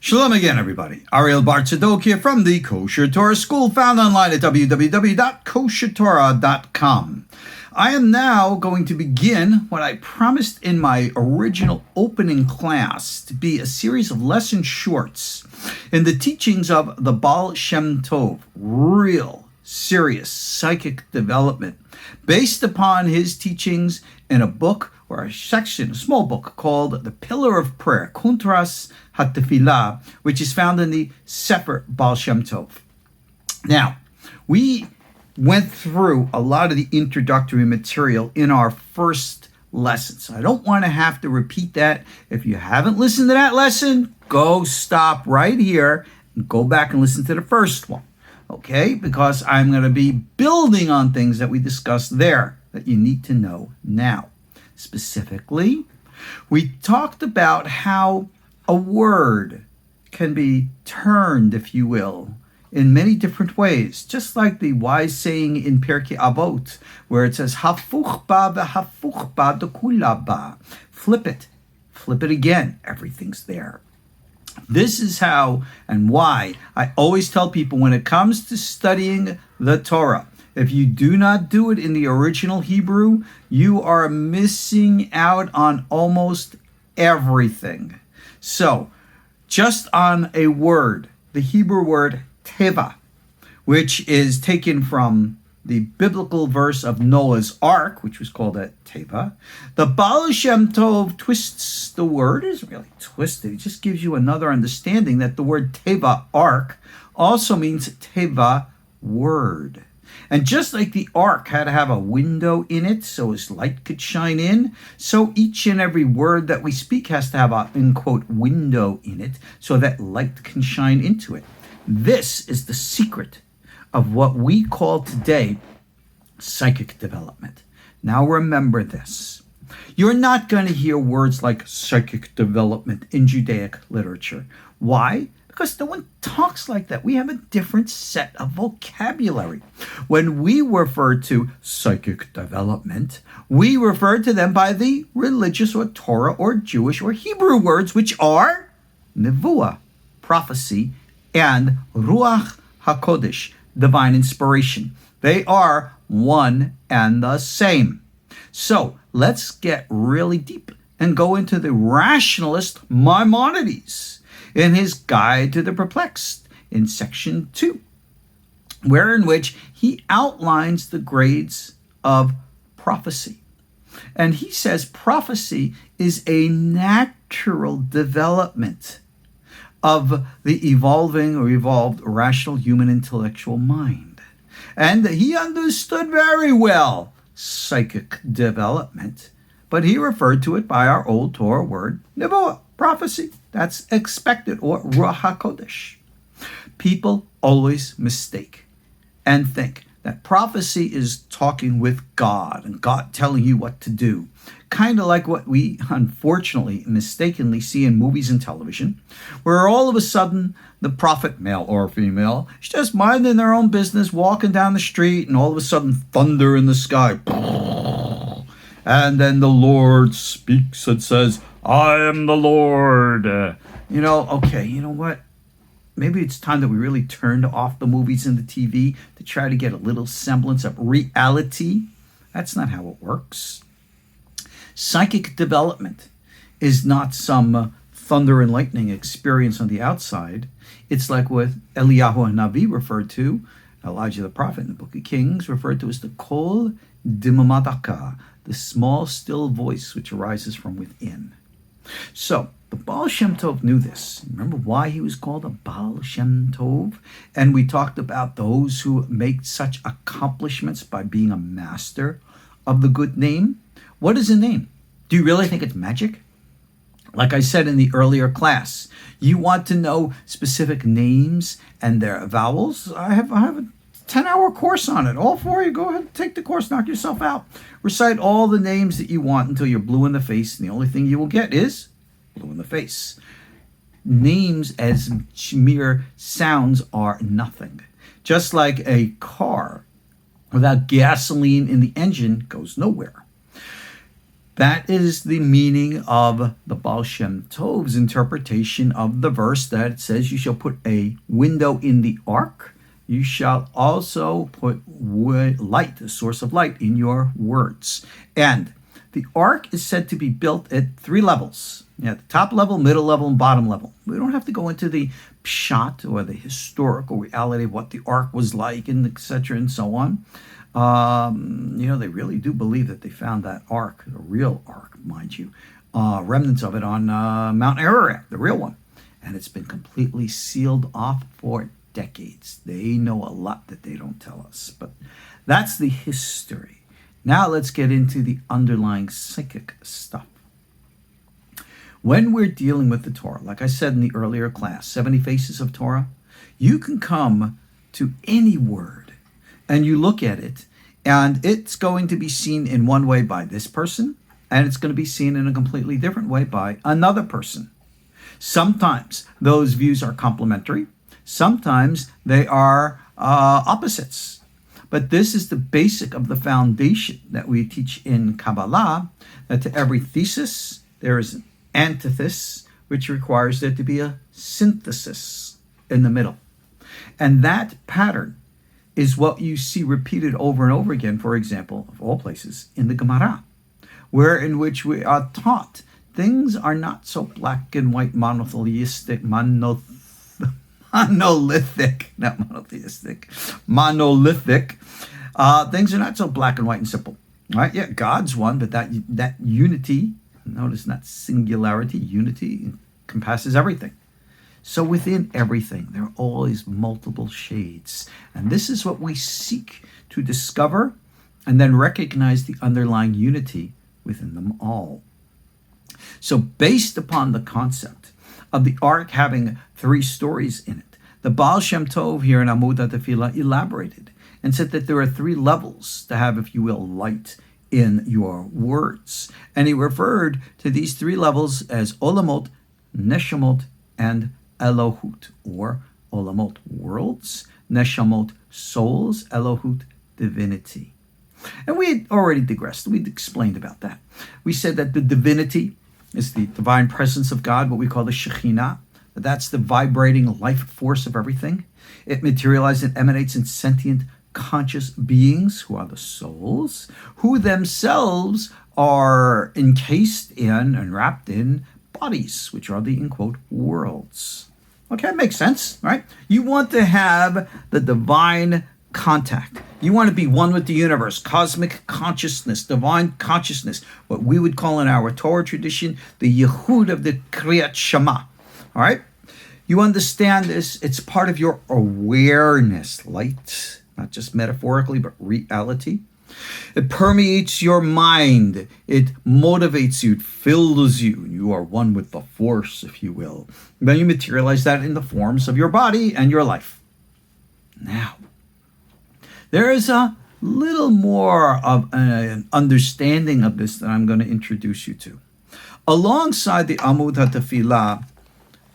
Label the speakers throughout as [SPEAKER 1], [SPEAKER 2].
[SPEAKER 1] Shalom again, everybody. Ariel Bar Tzadok here from the Kosher Torah School, found online at www.KosherTorah.com. I am now going to begin what I promised in my original opening class to be a series of lesson shorts in the teachings of the Ba'al Shem Tov, real, serious psychic development, based upon his teachings in a book or a section, a small book called The Pillar of Prayer, Kuntras HaTefilah, which is found in the Sefer Ba'al Shem Tov. Now, we went through a lot of the introductory material in our first lesson, so I don't want to have to repeat that. If you haven't listened to that lesson, go stop right here and go back and listen to the first one, okay? Because I'm going to be building on things that we discussed there that you need to know now. Specifically, we talked about how a word can be turned, if you will, in many different ways, just like the wise saying in Pirkei Avot, where it says, Hafuch ba v'hafuch ba dekula ba. Flip it again, everything's there. This is how and why I always tell people when it comes to studying the Torah, if you do not do it in the original Hebrew, you are missing out on almost everything. So, just on a word, the Hebrew word teva, which is taken from the biblical verse of Noah's Ark, which was called a teva, the Ba'al Shem Tov twists the word. It isn't really twisted. It just gives you another understanding that the word teva, ark, also means teva, word. And just like the ark had to have a window in it so his light could shine in, so each and every word that we speak has to have a, in quote, window in it so that light can shine into it. This is the secret of what we call today psychic development. Now remember this. You're not going to hear words like psychic development in Judaic literature. Why? Because no one talks like that. We have a different set of vocabulary. When we refer to psychic development, we refer to them by the religious or Torah or Jewish or Hebrew words, which are nevuah, prophecy, and Ruah HaKodesh, divine inspiration. They are one and the same. So let's get really deep and go into the rationalist Maimonides in his Guide to the Perplexed in section 2, in which he outlines the grades of prophecy. And he says prophecy is a natural development of the evolving or evolved rational human intellectual mind. And he understood very well psychic development, but he referred to it by our old Torah word, nevuah, prophecy. That's expected, or Ruah HaKodesh. People always mistake and think that prophecy is talking with God and God telling you what to do. Kind of like what we unfortunately mistakenly see in movies and television, where all of a sudden the prophet, male or female, is just minding their own business, walking down the street, and all of a sudden thunder in the sky. And then the Lord speaks and says, I am the Lord. You know what? Maybe it's time that we really turned off the movies and the TV to try to get a little semblance of reality. That's not how it works. Psychic development is not some thunder and lightning experience on the outside. It's like what Eliyahu HaNavi referred to, Elijah the prophet in the book of Kings referred to as the kol dimamadaka, the small still voice which arises from within. So, the Ba'al Shem Tov knew this. Remember why he was called a Ba'al Shem Tov? And we talked about those who make such accomplishments by being a master of the good name. What is a name? Do you really think it's magic? Like I said in the earlier class, you want to know specific names and their vowels? I have a 10-hour course on it. All for you. Go ahead and take the course. Knock yourself out. Recite all the names that you want until you're blue in the face. And the only thing you will get is blue in the face. Names as mere sounds are nothing. Just like a car without gasoline in the engine goes nowhere. That is the meaning of the Ba'al Shem Tov's interpretation of the verse that says, you shall put a window in the ark. You shall also put light, a source of light, in your words. And the ark is said to be built at 3 levels. At the top level, middle level, and bottom level. We don't have to go into the pshat or the historical reality of what the ark was like, and etc. and so on. They really do believe that they found that ark, the real ark, mind you, remnants of it on Mount Ariel, the real one. And it's been completely sealed off for decades. They know a lot that they don't tell us. But that's the history. Now let's get into the underlying psychic stuff. When we're dealing with the Torah, like I said in the earlier class, 70 Faces of Torah, you can come to any word and you look at it, and it's going to be seen in one way by this person, and it's going to be seen in a completely different way by another person. Sometimes those views are complementary. Sometimes they are opposites. But this is the basic of the foundation that we teach in Kabbalah, that to every thesis, there is an antithesis, which requires there to be a synthesis in the middle. And that pattern is what you see repeated over and over again, for example, of all places, in the Gemara, in which we are taught things are not so black and white, monolithic. Things are not so black and white and simple. Right? Yeah, God's one, but that unity, notice not singularity, unity encompasses everything. So within everything, there are always multiple shades. And this is what we seek to discover and then recognize the underlying unity within them all. So based upon the concept of the ark having 3 stories in it, the Ba'al Shem Tov here in Amud HaTefilah elaborated and said that there are 3 levels to have, if you will, light in your words. And he referred to these 3 levels as Olamot, Neshamot, and Elohut, or Olamot, worlds, Neshamot, souls, Elohut, divinity. And we had already digressed. We'd explained about that. We said that the divinity is the divine presence of God, what we call the Shekhinah. That's the vibrating life force of everything. It materializes and emanates in sentient, conscious beings, who are the souls, who themselves are encased in and wrapped in bodies, which are the, in quote, worlds. Okay, that makes sense, right? You want to have the divine contact. You want to be one with the universe, cosmic consciousness, divine consciousness, what we would call in our Torah tradition, the Yehud of the Kriyat Shema. All right? You understand this. It's part of your awareness, light, not just metaphorically, but reality. It permeates your mind. It motivates you. It fills you. You are one with the force, if you will. Then you materialize that in the forms of your body and your life. Now, there is a little more of an understanding of this that I'm going to introduce you to. Alongside the Amud HaTefilah,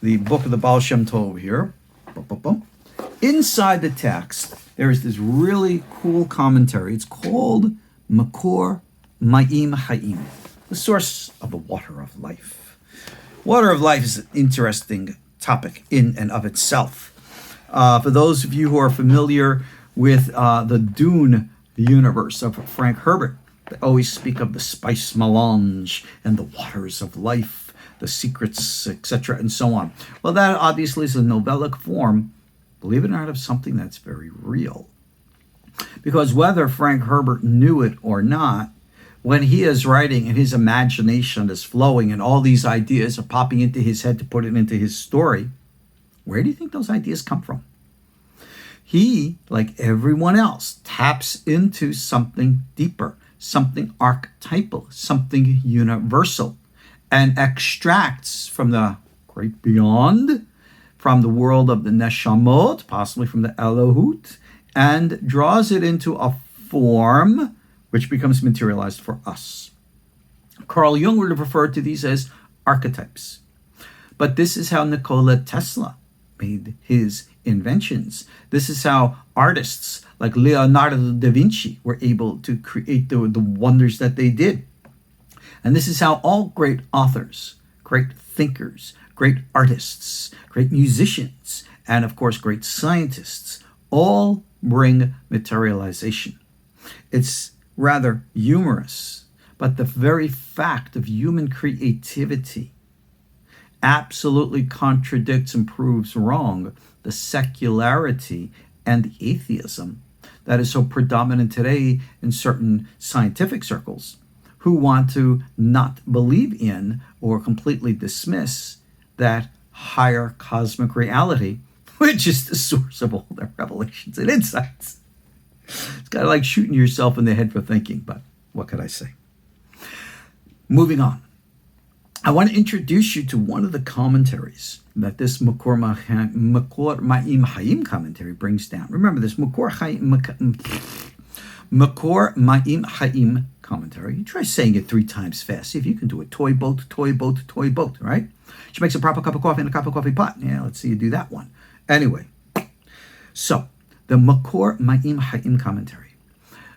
[SPEAKER 1] the book of the Ba'al Shem Tov here, inside the text, there is this really cool commentary. It's called Mekor Hayim Hayim, the source of the water of life. Water of life is an interesting topic in and of itself. For those of you who are familiar with the Dune universe of Frank Herbert, they always speak of the spice melange and the waters of life, the secrets, etc., and so on. Well, that obviously is a novellic form, believe it or not, of something that's very real. Because whether Frank Herbert knew it or not, when he is writing and his imagination is flowing and all these ideas are popping into his head to put it into his story, where do you think those ideas come from? He, like everyone else, taps into something deeper, something archetypal, something universal, and extracts from the great beyond, from the world of the Neshamot, possibly from the Elohut, and draws it into a form which becomes materialized for us. Carl Jung would have referred to these as archetypes. But this is how Nikola Tesla made his inventions. This is how artists like Leonardo da Vinci were able to create the wonders that they did. And this is how all great authors, great thinkers, great artists, great musicians, and of course great scientists all bring materialization. It's rather humorous, but the very fact of human creativity absolutely contradicts and proves wrong the secularity and the atheism that is so predominant today in certain scientific circles, who want to not believe in or completely dismiss that higher cosmic reality, which is the source of all their revelations and insights. It's kind of like shooting yourself in the head for thinking, but what could I say? Moving on. I want to introduce you to one of the commentaries that this Mekor Hayim Hayim commentary brings down. Remember this Mekor Hayim commentary. You try saying it 3 times fast. See if you can do it. Toy boat, toy boat, toy boat, right? She makes a proper cup of coffee in a cup of coffee pot. Yeah, let's see you do that one. Anyway, so the Mekor Hayim commentary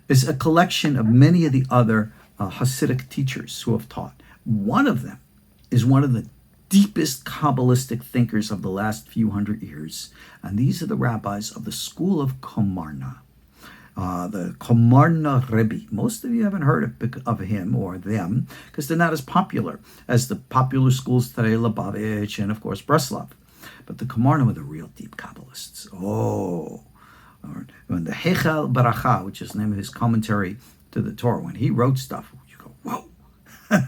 [SPEAKER 1] is a collection of many of the other Hasidic teachers who have taught. One of them is one of the deepest Kabbalistic thinkers of the last few hundred years. And these are the rabbis of the school of Komarno. The Komarno Rebbe. Most of you haven't heard of him or them because they're not as popular as the popular schools today, Lubavitch and of course Breslov. But the Komarno are the real deep Kabbalists. When the Hechel Baracha, which is the name of his commentary to the Torah, when he wrote stuff, you go, whoa,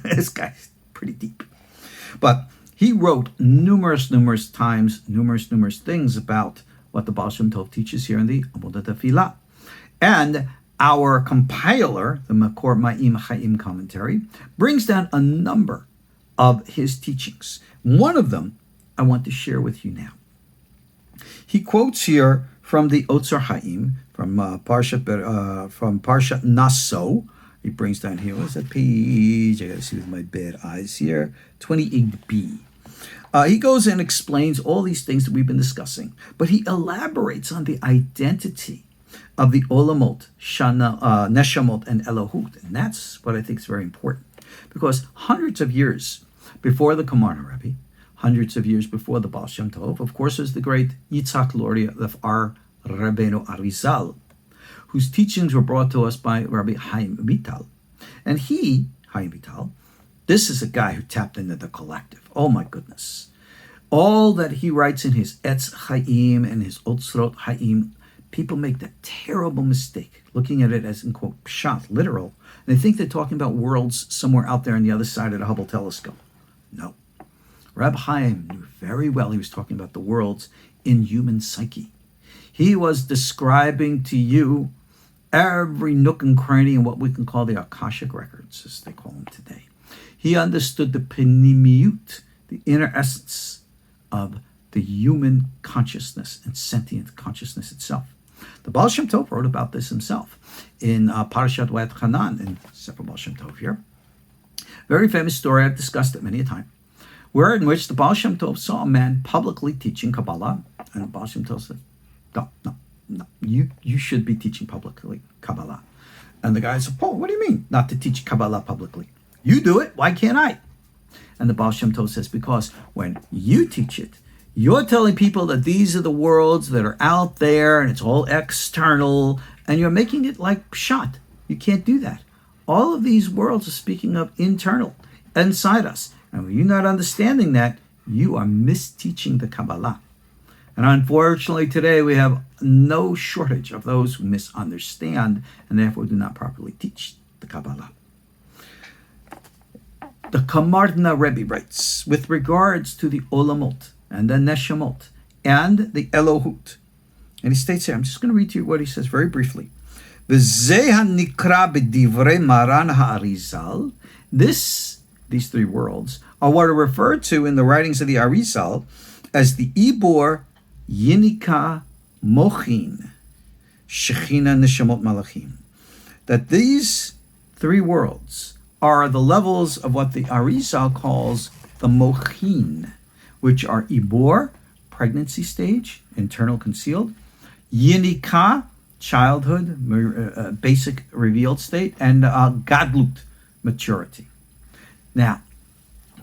[SPEAKER 1] this guy's pretty deep. But he wrote numerous times, numerous things about what the Ba'al Shem Tov teaches here in the Amud HaTefilah. And our compiler, the Mekor Hayim commentary, brings down a number of his teachings. One of them I want to share with you now. He quotes here from the Otzar Haim, from Parshat Naso. He brings down here, what's that page? I got to see with my bad eyes here. 28b. He goes and explains all these things that we've been discussing, but he elaborates on the identity of the Olamot, Neshamot, and Elohut. And that's what I think is very important, because hundreds of years before the Komarno Rebbe, hundreds of years before the Ba'al Shem Tov, of course, is the great Yitzhak Laureate of our Rabbeinu Ari'zal, whose teachings were brought to us by Rabbi Chaim Vital. And he, Chaim Vital, this is a guy who tapped into the collective. Oh my goodness. All that he writes in his Etz Chaim and his Otzrot Chaim, people make the terrible mistake, looking at it as, in quote, pshat, literal, and they think they're talking about worlds somewhere out there on the other side of the Hubble telescope. No. Reb Chaim knew very well he was talking about the worlds in human psyche. He was describing to you every nook and cranny in what we can call the Akashic records, as they call them today. He understood the penimiyut, the inner essence of the human consciousness and sentient consciousness itself. The Ba'al Shem Tov wrote about this himself in Parashat Wa'et Hanan, in Sefer Ba'al Shem Tov here. Very famous story, I've discussed it many a time, where in which the Ba'al Shem Tov saw a man publicly teaching Kabbalah, and the Ba'al Shem Tov said, no, you should be teaching publicly Kabbalah. And the guy said, Paul, what do you mean not to teach Kabbalah publicly? You do it, why can't I? And the Ba'al Shem Tov says, because when you teach it, you're telling people that these are the worlds that are out there and it's all external, and you're making it like pshat. You can't do that. All of these worlds are speaking of internal, inside us. And when you're not understanding that, you are misteaching the Kabbalah. And unfortunately today we have no shortage of those who misunderstand and therefore do not properly teach the Kabbalah. The Komarno Rebbe writes, with regards to the Olamot and the Neshamot and the Elohut, and he states here, I'm just going to read to you what he says very briefly. V'zeh ha'nikra b'divrei Maran ha'Ari'zal. These 3 worlds are what are referred to in the writings of the Ari'zal as the Ibor Yinika Mochin Shechina Neshamot Malachim. That these 3 worlds are the levels of what the Ari'zal calls the Mochin, which are Ibor, pregnancy stage, internal concealed, Yinika, childhood, basic revealed state, and Gadlut, maturity. Now,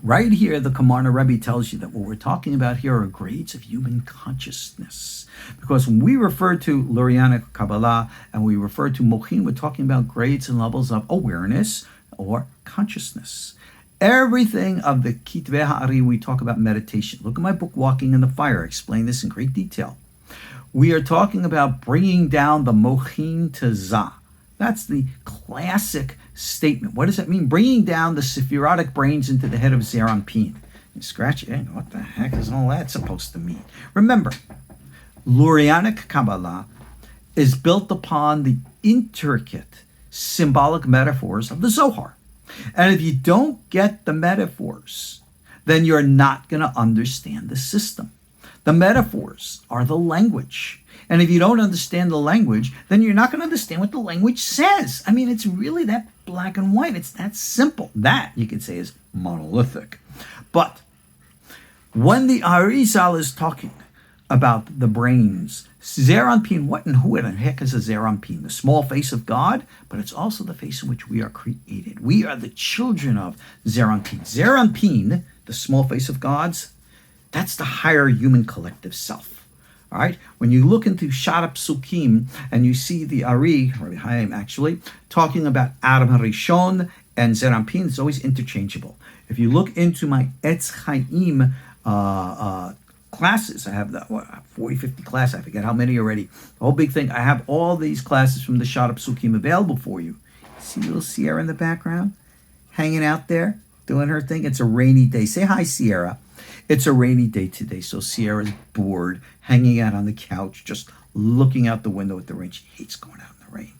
[SPEAKER 1] right here, the Komarno Rebbe tells you that what we're talking about here are grades of human consciousness. Because when we refer to Lurianic Kabbalah and we refer to Mochin, we're talking about grades and levels of awareness or consciousness. Everything of the Kitvei Ha'ari, we talk about meditation. Look at my book, Walking in the Fire. I explain this in great detail. We are talking about bringing down the Mochin to Zah. That's the classic statement. What does that mean? Bringing down the Sephirotic brains into the head of Zeir Anpin. You scratch it, what the heck is all that supposed to mean? Remember, Lurianic Kabbalah is built upon the intricate symbolic metaphors of the Zohar. And if you don't get the metaphors, then you're not going to understand the system. The metaphors are the language. And if you don't understand the language, then you're not going to understand what the language says. I mean, it's really that black and white. It's that simple. That, you could say, is monolithic. But when the Ari'zal is talking about the brains, Zeir Anpin, what and who in the heck is a Zeir Anpin? The small face of God, but it's also the face in which we are created. We are the children of Zeir Anpin. Zeir Anpin, the small face of God's, that's the higher human collective self. All right? When you look into Shara Psukim and you see the Ruah HaKodesh actually, talking about Adam HaRishon and Zeir Anpin, it's always interchangeable. If you look into my Etz Chaim classes, I have that 40, 50 classes, I forget how many already. The whole big thing, I have all these classes from the Shara Psukim available for you. See little Sierra in the background? Hanging out there, doing her thing. It's a rainy day. Say hi, Sierra. It's a rainy day today, so Sierra's bored, hanging out on the couch, just looking out the window at the rain. She hates going out in the rain.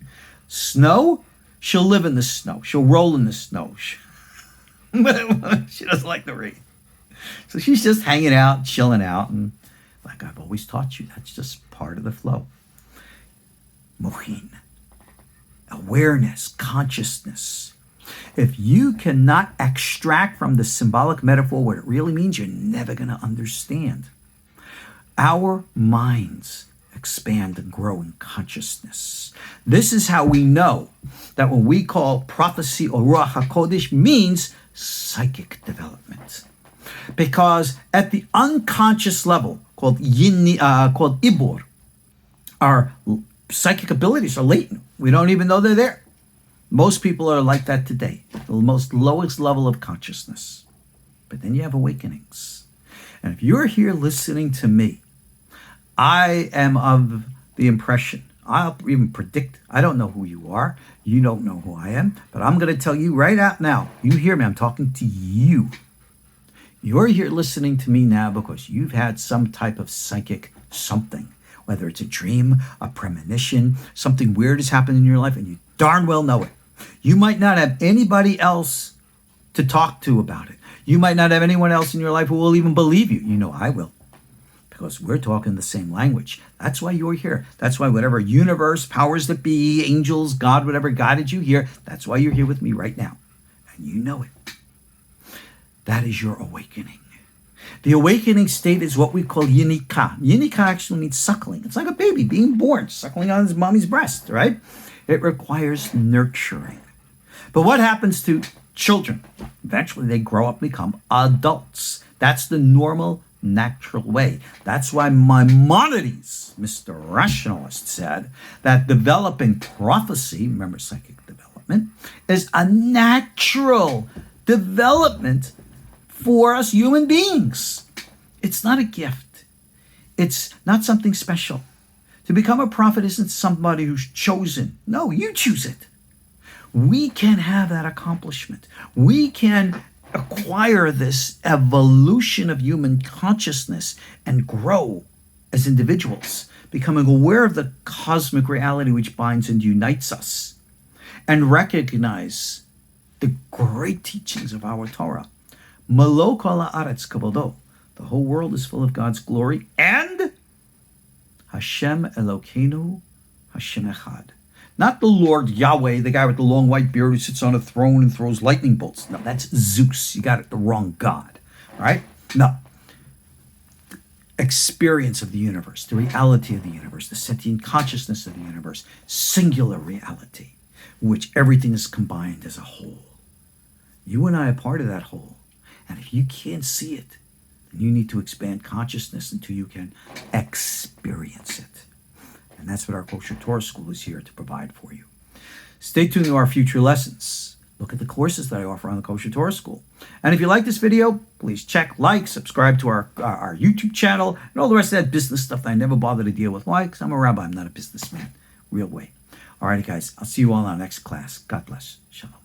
[SPEAKER 1] Snow? She'll live in the snow. She'll roll in the snow. She doesn't like the rain. So she's just hanging out, chilling out, and like I've always taught you, that's just part of the flow. Mochin, awareness, consciousness. If you cannot extract from the symbolic metaphor what it really means, you're never going to understand. Our minds expand and grow in consciousness. This is how we know that when we call prophecy or Ruah HaKodesh means psychic development. Because at the unconscious level, called Ibor, our psychic abilities are latent. We don't even know they're there. Most people are like that today, the most lowest level of consciousness. But then you have awakenings. And if you're here listening to me, I am of the impression, I'll even predict, I don't know who you are, you don't know who I am, but I'm going to tell you right out now, you hear me, I'm talking to you. You're here listening to me now because you've had some type of psychic something, whether it's a dream, a premonition, something weird has happened in your life and you darn well know it. You might not have anybody else to talk to about it. You might not have anyone else in your life who will even believe you. You know I will, because we're talking the same language. That's why you're here. That's why whatever universe, powers that be, angels, God, whatever guided you here, that's why you're here with me right now. And you know it. That is your awakening. The awakening state is what we call yinika. Yinika actually means suckling. It's like a baby being born, suckling on his mommy's breast, right? It requires nurturing. But what happens to children? Eventually they grow up and become adults. That's the normal, natural way. That's why Maimonides, Mr. Rationalist, said that developing prophecy, remember psychic development, is a natural development for us human beings. It's not a gift. It's not something special. To become a prophet isn't somebody who's chosen. No, you choose it. We can have that accomplishment. We can acquire this evolution of human consciousness and grow as individuals, becoming aware of the cosmic reality which binds and unites us, and recognize the great teachings of our Torah. Malo kol haaretz kavodo. The whole world is full of God's glory, and Hashem Elokeinu, Hashem Echad. Not the Lord Yahweh, the guy with the long white beard who sits on a throne and throws lightning bolts. No, that's Zeus. You got it, the wrong God. All right? No. Experience of the universe, the reality of the universe, the sentient consciousness of the universe, singular reality, in which everything is combined as a whole. You and I are part of that whole. And if you can't see it, then you need to expand consciousness until you can experience it. And that's what our KosherTorah school is here to provide for you. Stay tuned to our future lessons. Look at the courses that I offer on the KosherTorah school. And if you like this video, please check, like, subscribe to our YouTube channel, and all the rest of that business stuff that I never bother to deal with. Why? Because I'm a rabbi, I'm not a businessman. Real way. All right, guys, I'll see you all in our next class. God bless. Shalom.